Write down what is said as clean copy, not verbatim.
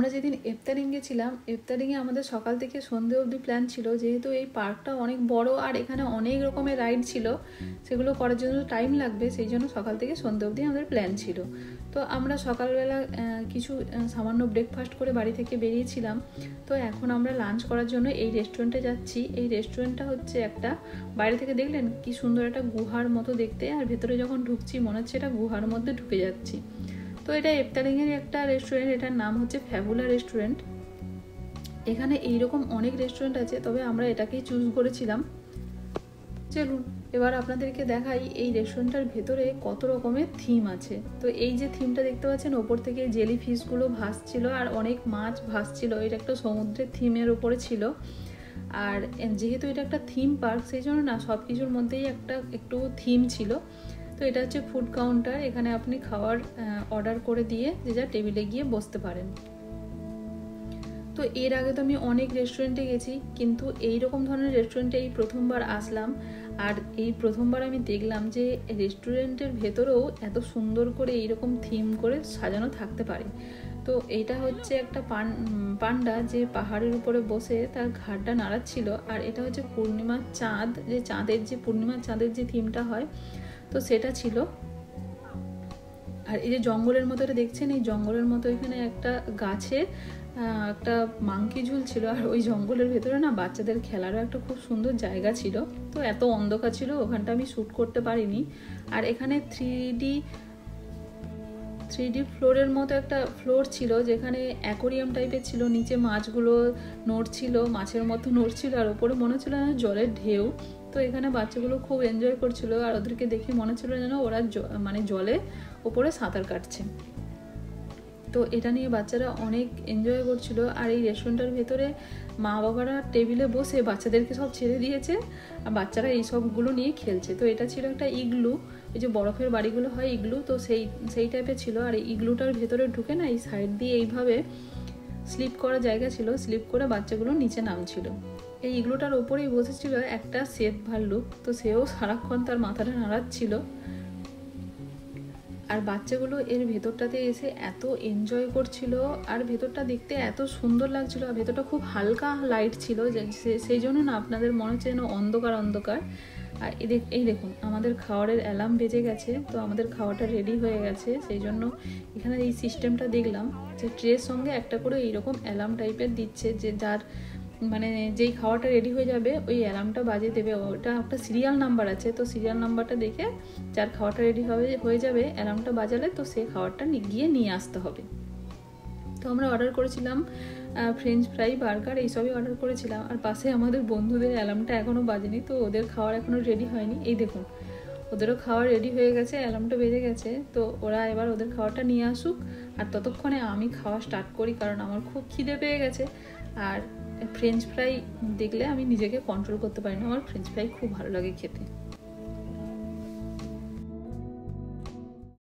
আমরা যেদিন ইফতারিং গেছিলাম, ইফতারিংয়ে আমাদের সকাল থেকে সন্ধে অবধি প্ল্যান ছিল। যেহেতু এই পার্কটা অনেক বড় আর এখানে অনেক রকমের রাইড ছিল, সেগুলো করার জন্য টাইম লাগবে, সেই জন্য সকাল থেকে সন্ধে অবধি আমাদের প্ল্যান ছিল। তো আমরা সকালবেলা কিছু সামান্য ব্রেকফাস্ট করে বাড়ি থেকে বেরিয়েছিলাম। তো এখন আমরা লাঞ্চ করার জন্য এই রেস্টুরেন্টে যাচ্ছি। এই রেস্টুরেন্টটা হচ্ছে একটা, বাইরে থেকে দেখলেন কি সুন্দর একটা গুহার মতো দেখতে, আর ভেতরে যখন ঢুকছি মনে হচ্ছে এটা গুহার মধ্যে ঢুকে যাচ্ছি। তো এটা ইফতারিংয়ের একটা রেস্টুরেন্ট, এটার নাম হচ্ছে ফ্যাবুলা রেস্টুরেন্ট। এখানে এইরকম অনেক রেস্টুরেন্ট আছে, তবে আমরা এটাকেই চুজ করেছিলাম। চলুন এবার আপনাদেরকে দেখাই এই রেস্টুরেন্টটার ভেতরে কত রকমের থিম আছে। তো এই যে থিমটা দেখতে পাচ্ছেন, ওপর থেকে জেলি ফিশগুলো ভাসছিল আর অনেক মাছ ভাসছিল। এটা একটা সমুদ্রের থিমের ওপরে ছিল। আর যেহেতু এটা একটা থিম পার্ক, সেই জন্য না সব কিছুর মধ্যেই একটু থিম ছিল। তো এটা হচ্ছে ফুড কাউন্টার, এখানে আপনি খাবার অর্ডার করে দিয়ে যে যা টেবিলে গিয়ে বসতে পারেন। তো এর আগে তো আমি অনেক রেস্টুরেন্টে গেছি, কিন্তু এই রকম ধরনের রেস্টুরেন্টে এই প্রথমবার আসলাম। আর এই প্রথমবার আমি দেখলাম যে রেস্টুরেন্টের ভেতরেও এত সুন্দর করে এইরকম থিম করে সাজানো থাকতে পারে। তো এটা হচ্ছে একটা পান্ডা যে পাহাড়ের উপরে বসে তার ঘাড়টা নাড়াচ্ছিল। আর এটা হচ্ছে পূর্ণিমার চাঁদ, যে চাঁদের যে পূর্ণিমার চাঁদের যে থিমটা হয়, তো সেটা ছিল। আর এই যে জঙ্গলের মতো এটা দেখছেন, এই জঙ্গলের মতো এখানে একটা গাছের একটা মাংকি ঝুলছিল। আর ওই জঙ্গলের ভেতরে না বাচ্চাদের খেলারও একটা খুব সুন্দর জায়গা ছিল। তো এত অন্ধকার ছিল, ওখানটা আমি শ্যুট করতে পারিনি। আর এখানে 3D ফ্লোরের মতো একটা ফ্লোর ছিল, যেখানে অ্যাকোরিয়াম টাইপের ছিল। নিচে মাছগুলো নড়ছিল, মাছের মতো নড়ছিল, আর ওপরে মনে হচ্ছিল না জলের ঢেউ। তো এখানে বাচ্চাগুলো খুব এনজয় করছিল, আর ওদেরকে দেখে মনে হচ্ছিল যেন ওরা মানে জলে ওপরে সাঁতার কাটছে। তো এটা নিয়ে বাচ্চারা অনেক এনজয় করছিল। আর এই রেস্টুরেন্টের ভেতরে মা বাবারা টেবিলে বসে বাচ্চাদেরকে সব ছেড়ে দিয়েছে, আর বাচ্চারা এই সবগুলো নিয়ে খেলছে। তো এটা ছিল একটা ইগলু, এই যে বরফের বাড়িগুলো হয় ইগলু, তো সেই টাইপের ছিল। আর এই ইগলুটার ভেতরে ঢুকে না এই সাইড দিয়ে এইভাবে স্লিপ করার জায়গা ছিল, স্লিপ করে বাচ্চাগুলো নিচে নামছিল। এই ইগলুটার ওপরেই বসেছিল একটা শ্বেত ভাল্লুক, তো সেও সারাক্ষণ তার মাথাটা নাড়াচ্ছিল। আর বাচ্চাগুলো এর ভেতরটাতে এসে এত এনজয় করছিল, আর ভেতরটা দেখতে এত সুন্দর লাগছিল। আর ভেতরটা খুব হালকা লাইট ছিল, সেই জন্য না আপনাদের মনে হচ্ছে যেন অন্ধকার অন্ধকার। আর এই দেখুন আমাদের খাবারের অ্যালার্ম বেজে গেছে। তো আমাদের খাওয়াটা রেডি হয়ে গেছে, সেই জন্য এখানে এই সিস্টেমটা দেখলাম যে ট্রের সঙ্গে একটা করে এইরকম অ্যালার্ম টাইপের দিচ্ছে, যে যার মানে যেই খাওয়াটা রেডি হয়ে যাবে ওই অ্যালার্মটা বাজিয়ে দেবে। ওটা একটা সিরিয়াল নাম্বার আছে, তো সিরিয়াল নাম্বারটা দেখে যার খাওয়াটা রেডি হয়ে যাবে অ্যালার্মটা বাজালে, তো সেই খাবারটা গিয়ে নিয়ে আসতে হবে। তো আমরা অর্ডার করেছিলাম ফ্রেঞ্চ ফ্রাই, বার্গার, এইসবই অর্ডার করেছিলাম। আর পাশে আমাদের বন্ধুদের অ্যালার্মটা এখনও বাজেনি, তো ওদের খাওয়ার এখনও রেডি হয়নি। এই দেখুন ওদেরও খাওয়ার রেডি হয়ে গেছে, অ্যালার্মটা বেজে গেছে। তো ওরা এবার ওদের খাওয়াটা নিয়ে আসুক, আর ততক্ষণে আমি খাওয়া স্টার্ট করি, কারণ আমার খুব খিদে পেয়ে গেছে। আর ফ্রেঞ্চ ফ্রাই দেখলে আমি নিজেকে কন্ট্রোল করতে পারি না, আমার ফ্রেঞ্চ ফ্রাই খুব ভালো লাগে খেতে।